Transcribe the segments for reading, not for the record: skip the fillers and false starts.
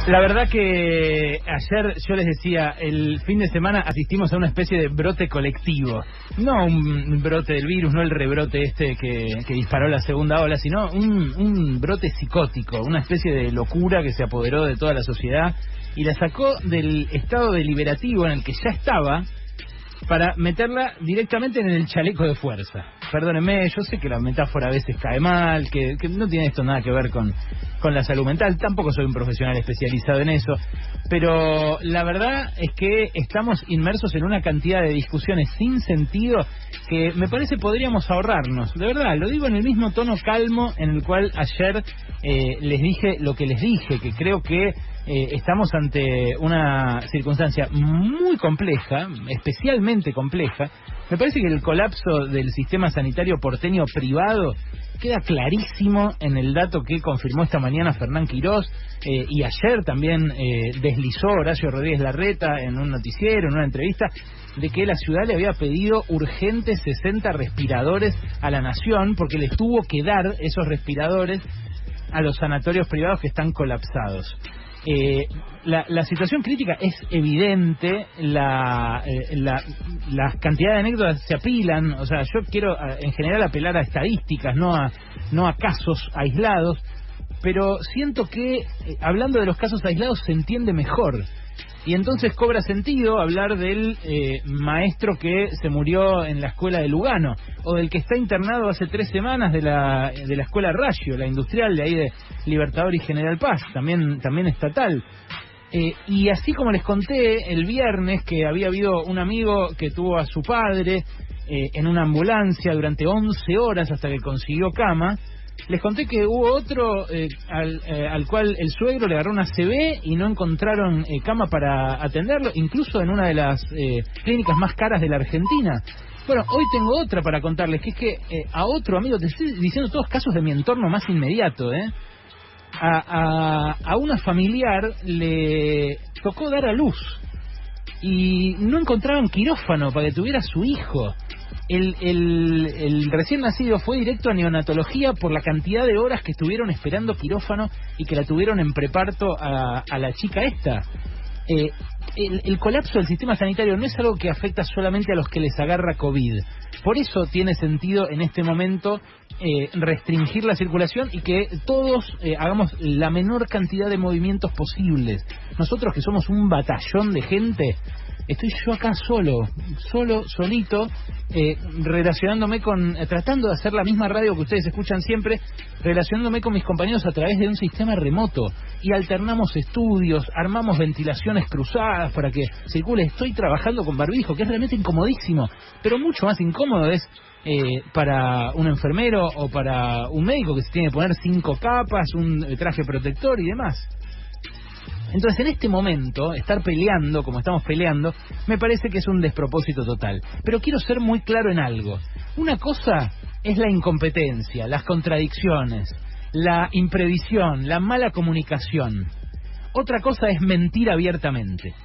La verdad que ayer yo les decía, el fin de semana asistimos a una especie de brote colectivo. No un brote del virus, no el rebrote que disparó la segunda ola, sino un brote psicótico, una especie de locura que se apoderó de toda la sociedad y la sacó del estado deliberativo en el que ya estaba para meterla directamente en el chaleco de fuerza. Perdónenme, yo sé que la metáfora a veces cae mal, que no tiene esto nada que ver con la salud mental, tampoco soy un profesional especializado en eso, pero la verdad es que estamos inmersos en una cantidad de discusiones sin sentido que me parece podríamos ahorrarnos. De verdad, lo digo en el mismo tono calmo en el cual ayer les dije lo que les dije, que creo que estamos ante una circunstancia muy compleja, especialmente compleja. Me parece que el colapso del sistema sanitario porteño privado queda clarísimo en el dato que confirmó esta mañana Fernán Quirós y ayer también deslizó Horacio Rodríguez Larreta en un noticiero, en una entrevista, de que la ciudad le había pedido urgentes 60 respiradores a la nación porque les tuvo que dar esos respiradores a los sanatorios privados que están colapsados. La situación crítica es evidente, la cantidad de anécdotas se apilan, o sea, yo quiero en general apelar a estadísticas, no a casos aislados, pero siento que hablando de los casos aislados se entiende mejor. Y entonces cobra sentido hablar del maestro que se murió en la escuela de Lugano, o del que está internado hace 3 semanas de la escuela Rayo, la industrial de ahí de Libertador y General Paz, también estatal. Y así como les conté el viernes que había habido un amigo que tuvo a su padre en una ambulancia durante 11 horas hasta que consiguió cama, les conté que hubo otro al cual el suegro le agarró una ACV y no encontraron cama para atenderlo, incluso en una de las clínicas más caras de la Argentina. Bueno, hoy tengo otra para contarles, que es que a otro amigo, te estoy diciendo todos casos de mi entorno más inmediato, a una familiar le tocó dar a luz y no encontraban quirófano para que tuviera su hijo. El recién nacido fue directo a neonatología por la cantidad de horas que estuvieron esperando quirófano y que la tuvieron en preparto a la chica esta. El colapso del sistema sanitario no es algo que afecta solamente a los que les agarra COVID. Por eso tiene sentido en este momento restringir la circulación y que todos hagamos la menor cantidad de movimientos posibles. Nosotros que somos un batallón de gente, estoy yo acá solito, relacionándome tratando de hacer la misma radio que ustedes escuchan siempre, relacionándome con mis compañeros a través de un sistema remoto, y alternamos estudios, armamos ventilaciones cruzadas para que circule. Estoy trabajando con barbijo, que es realmente incomodísimo, pero mucho más incómodo es para un enfermero o para un médico que se tiene que poner 5 capas, un traje protector y demás. Entonces, en este momento, estar peleando como estamos peleando, me parece que es un despropósito total. Pero quiero ser muy claro en algo. Una cosa es la incompetencia, las contradicciones, la imprevisión, la mala comunicación. Otra cosa es mentir abiertamente.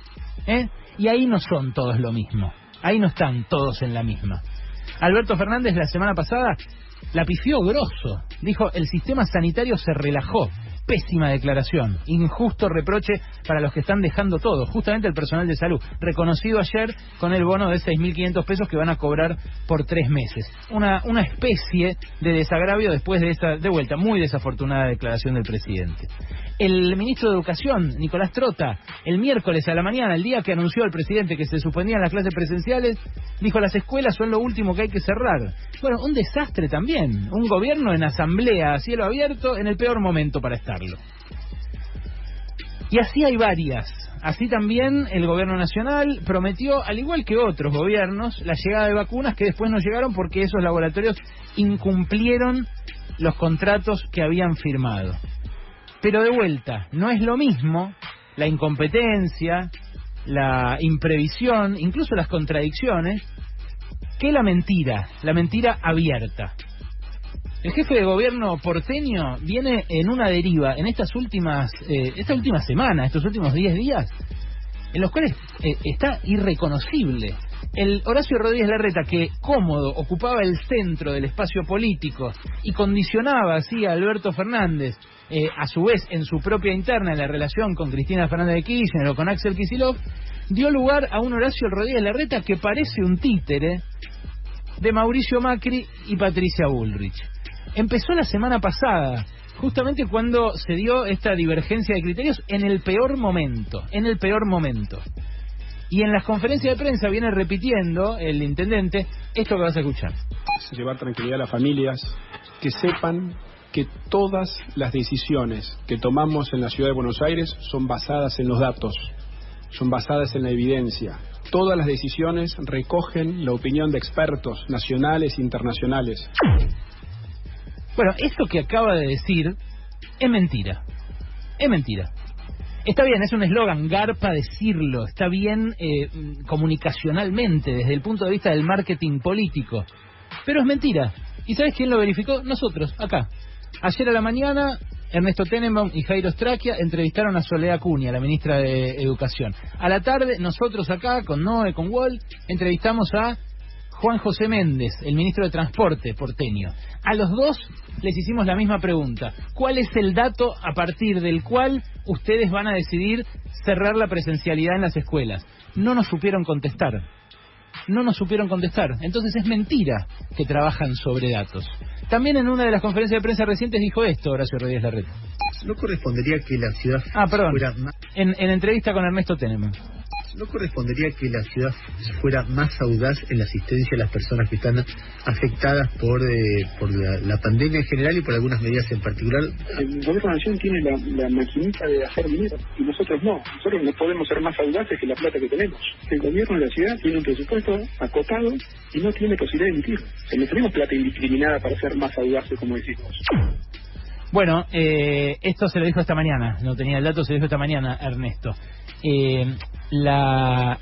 Y ahí no son todos lo mismo. Ahí no están todos en la misma. Alberto Fernández la semana pasada la pifió grosso. Dijo, el sistema sanitario se relajó. Pésima declaración, injusto reproche para los que están dejando todo, justamente el personal de salud, reconocido ayer con el bono de 6.500 pesos que van a cobrar por 3 meses. Una especie de desagravio después de esta, de vuelta, muy desafortunada declaración del presidente. El ministro de Educación, Nicolás Trota, el miércoles a la mañana, el día que anunció al presidente que se suspendían las clases presenciales, dijo, las escuelas son lo último que hay que cerrar. Bueno, un desastre también, un gobierno en asamblea a cielo abierto en el peor momento para estarlo. Y así hay varias. Así también el gobierno nacional prometió, al igual que otros gobiernos, la llegada de vacunas que después no llegaron porque esos laboratorios incumplieron los contratos que habían firmado. Pero de vuelta, no es lo mismo la incompetencia, la imprevisión, incluso las contradicciones, que la mentira abierta. El jefe de gobierno porteño viene en una deriva en esta última semana, estos últimos 10 días, en los cuales está irreconocible. El Horacio Rodríguez Larreta, que cómodo ocupaba el centro del espacio político y condicionaba así a Alberto Fernández, a su vez en su propia interna, en la relación con Cristina Fernández de Kirchner o con Axel Kicillof, dio lugar a un Horacio Rodríguez Larreta que parece un títere de Mauricio Macri y Patricia Bullrich. Empezó la semana pasada, justamente cuando se dio esta divergencia de criterios en el peor momento. Y en las conferencias de prensa viene repitiendo el intendente esto que vas a escuchar. Llevar tranquilidad a las familias, que sepan que todas las decisiones que tomamos en la ciudad de Buenos Aires son basadas en los datos, son basadas en la evidencia. Todas las decisiones recogen la opinión de expertos nacionales e internacionales. Bueno, esto que acaba de decir es mentira. Es mentira. Está bien, es un eslogan, garpa decirlo, está bien comunicacionalmente, desde el punto de vista del marketing político, pero es mentira. ¿Y sabes quién lo verificó? Nosotros, acá. Ayer a la mañana, Ernesto Tenenbaum y Jairo Straquia entrevistaron a Soledad Acuña, la ministra de Educación. A la tarde, nosotros acá, con Noé, con Wall, entrevistamos a Juan José Méndez, el ministro de Transporte porteño. A los dos les hicimos la misma pregunta. ¿Cuál es el dato a partir del cual ustedes van a decidir cerrar la presencialidad en las escuelas? No nos supieron contestar. Entonces es mentira que trabajan sobre datos. También en una de las conferencias de prensa recientes dijo esto Horacio Rodríguez Larreta. ¿No correspondería que la ciudad fuera más... En entrevista con Ernesto Tenenbaum. ¿No correspondería que la ciudad fuera más audaz en la asistencia a las personas que están afectadas por la pandemia en general y por algunas medidas en particular? El gobierno de la nación tiene la maquinita de hacer dinero y nosotros no. Nosotros no podemos ser más audaces que la plata que tenemos. El gobierno de la ciudad tiene un presupuesto acotado y no tiene posibilidad de emitir. O sea, no tenemos plata indiscriminada para ser más audaces, como decís vos. Bueno, esto se lo dijo esta mañana, no tenía el dato, se lo dijo esta mañana Ernesto.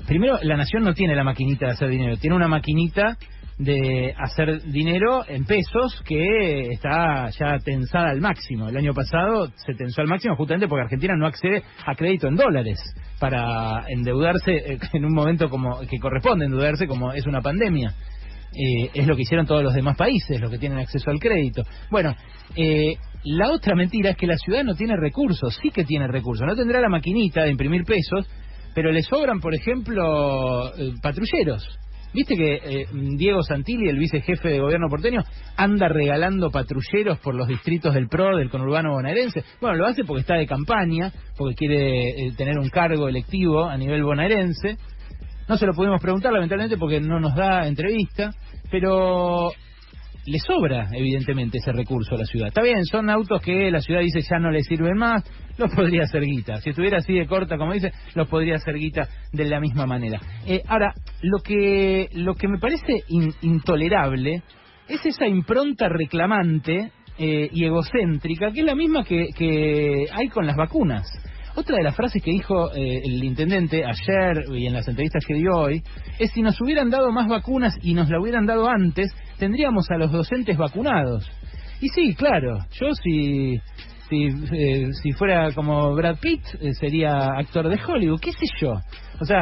Primero, la Nación no tiene la maquinita de hacer dinero, tiene una maquinita de hacer dinero en pesos que está ya tensada al máximo. El año pasado se tensó al máximo justamente porque Argentina no accede a crédito en dólares para endeudarse en un momento como que corresponde endeudarse, como es una pandemia. Es lo que hicieron todos los demás países, los que tienen acceso al crédito. Bueno, la otra mentira es que la ciudad no tiene recursos. Sí que tiene recursos, no tendrá la maquinita de imprimir pesos, pero le sobran, por ejemplo, patrulleros. ¿Viste que Diego Santilli, el vicejefe de gobierno porteño, anda regalando patrulleros por los distritos del PRO, del conurbano bonaerense? Bueno, lo hace porque está de campaña, porque quiere tener un cargo electivo a nivel bonaerense. No se lo pudimos preguntar, lamentablemente, porque no nos da entrevista, pero le sobra, evidentemente, ese recurso a la ciudad. Está bien, son autos que la ciudad dice ya no le sirven más, los podría hacer guita. Si estuviera así de corta, como dice, los podría hacer guita de la misma manera. Ahora, lo que me parece intolerable es esa impronta reclamante y egocéntrica, que es la misma que hay con las vacunas. Otra de las frases que dijo el intendente ayer y en las entrevistas que dio hoy es: si nos hubieran dado más vacunas y nos la hubieran dado antes, tendríamos a los docentes vacunados. Y sí, claro, yo si fuera como Brad Pitt sería actor de Hollywood, qué sé yo. O sea,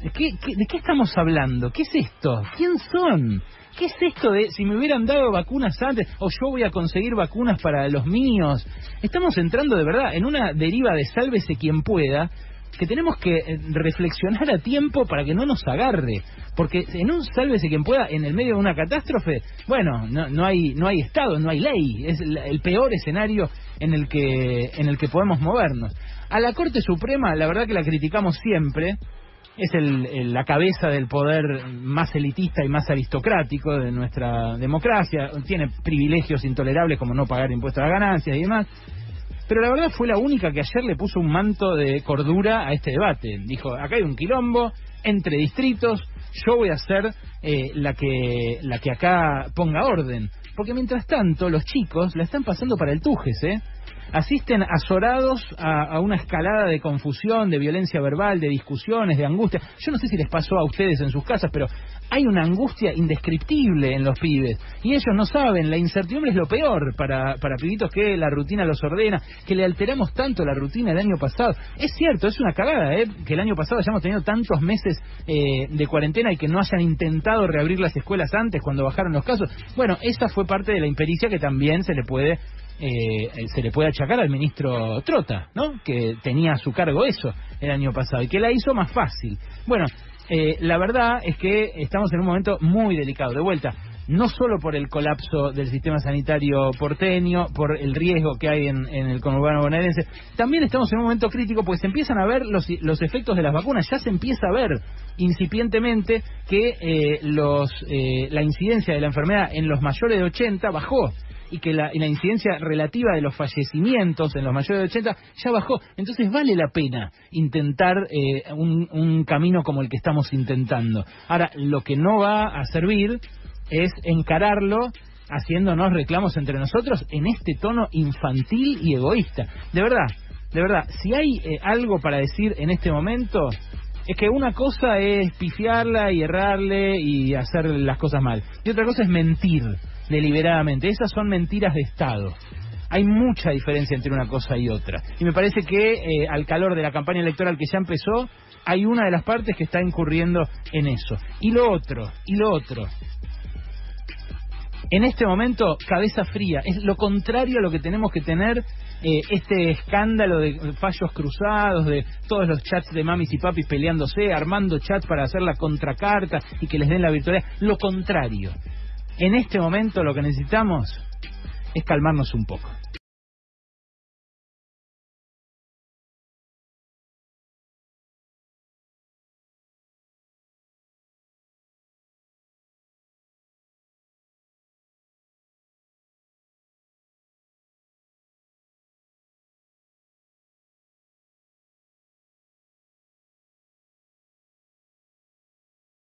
¿de qué estamos hablando? ¿Qué es esto? ¿Quién son? ¿Qué es esto de si me hubieran dado vacunas antes o yo voy a conseguir vacunas para los míos? Estamos entrando de verdad en una deriva de sálvese quien pueda, que tenemos que reflexionar a tiempo para que no nos agarre, porque en un sálvese quien pueda en el medio de una catástrofe, bueno, no hay Estado, no hay ley, es el peor escenario en el que podemos movernos. A la Corte Suprema, la verdad que la criticamos siempre. Es la cabeza del poder más elitista y más aristocrático de nuestra democracia. Tiene privilegios intolerables como no pagar impuestos a las ganancias y demás. Pero la verdad fue la única que ayer le puso un manto de cordura a este debate. Dijo, acá hay un quilombo entre distritos, yo voy a ser la que acá ponga orden. Porque mientras tanto los chicos la están pasando para el Tujes, asisten azorados a una escalada de confusión, de violencia verbal, de discusiones, de angustia. Yo no sé si les pasó a ustedes en sus casas, pero hay una angustia indescriptible en los pibes, y ellos no saben, la incertidumbre es lo peor para pibitos que la rutina los ordena, que le alteramos tanto la rutina el año pasado. Es cierto, es una cagada, que el año pasado hayamos tenido tantos meses de cuarentena y que no hayan intentado reabrir las escuelas antes cuando bajaron los casos. Bueno, esa fue parte de la impericia que también se le puede achacar al ministro Trota, ¿no? Que tenía a su cargo eso el año pasado y que la hizo más fácil. Bueno, la verdad es que estamos en un momento muy delicado. De vuelta, no solo por el colapso del sistema sanitario porteño, por el riesgo que hay en el conurbano bonaerense, también estamos en un momento crítico porque se empiezan a ver los efectos de las vacunas. Ya se empieza a ver incipientemente que la incidencia de la enfermedad en los mayores de 80 bajó, y que la incidencia relativa de los fallecimientos en los mayores de 80 ya bajó. Entonces vale la pena intentar un camino como el que estamos intentando. Ahora, lo que no va a servir es encararlo haciéndonos reclamos entre nosotros en este tono infantil y egoísta. De verdad, si hay algo para decir en este momento, es que una cosa es pifiarla y errarle y hacer las cosas mal, y otra cosa es mentir deliberadamente. Esas son mentiras de Estado. Hay mucha diferencia entre una cosa y otra, y me parece que al calor de la campaña electoral que ya empezó, hay una de las partes que está incurriendo en eso. Y lo otro, en este momento, cabeza fría. Es lo contrario a lo que tenemos que tener, este escándalo de fallos cruzados, de todos los chats de mamis y papis peleándose, armando chats para hacer la contracarta y que les den la virtualidad. Lo contrario. En este momento lo que necesitamos es calmarnos un poco.